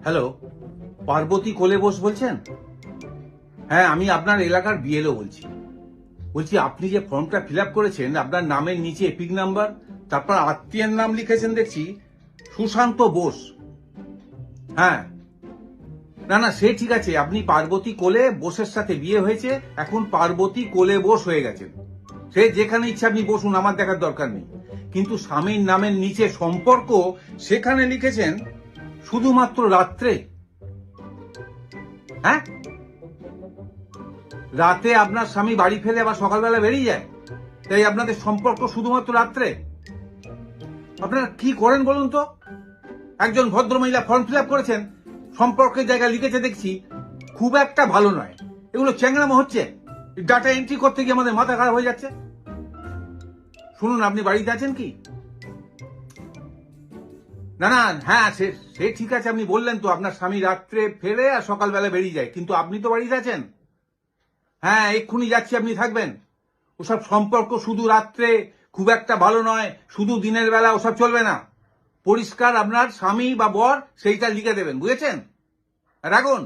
Hello, Parvati কোলে বোস বলছেন? হ্যাঁ, আমি আপনার এলাকার বিএলও বলছি আপনি যে ফর্মটা ফিল আপ করেছেন, আপনার নামের নিচে এপিক নাম্বার, তারপর আত্মীয়ের নাম লিখেছেন দেখছি সুশান্ত বোস। হ্যাঁ, না সে ঠিক আছে, আপনি পার্বতী কোলে বোসের সাথে বিয়ে হয়েছে, এখন পার্বতী কোলে বোস হয়ে গেছেন। সে যেখানে ইচ্ছা আপনি বসুন, আমার দেখার দরকার নেই। কিন্তু স্বামীর নামের নিচে সম্পর্ক সেখানে লিখেছেন শুধুমাত্র রাত্রে। হ্যাঁ, রাতে আপনার স্বামী বাড়ি ফেলে আবার সকালবেলা বেরিয়ে যায়, তাই আপনাদের সম্পর্ক শুধুমাত্র রাত্রে। আপনারা কি করেন বলুন তো? একজন ভদ্রমহিলা ফর্ম ফিল আপ করেছেন, সম্পর্কের জায়গা লিখেছে দেখছি খুব একটা ভালো নয়। এগুলো চ্যাংড়ামো হচ্ছে। ডাটা এন্ট্রি করতে গিয়ে আমাদের মাথা খারাপ হয়ে যাচ্ছে। শুনুন, আপনি বাড়িতে আছেন কি? না, হ্যাঁ সে ঠিক আছে, আপনি বললেন তো আপনার স্বামী রাত্রে ফেরে আর সকালবেলা বেরিয়ে যায়, কিন্তু আপনি তো বাড়িতে আছেন। হ্যাঁ, এক্ষুনি যাচ্ছি, আপনি থাকবেন। ওসব সম্পর্ক শুধু রাত্রে খুব একটা ভালো নয়, শুধু দিনের বেলা ওসব চলবে না। পরিষ্কার আপনার স্বামী বা বর সেইটা লিখে দেবেন, বুঝেছেন? রাখুন।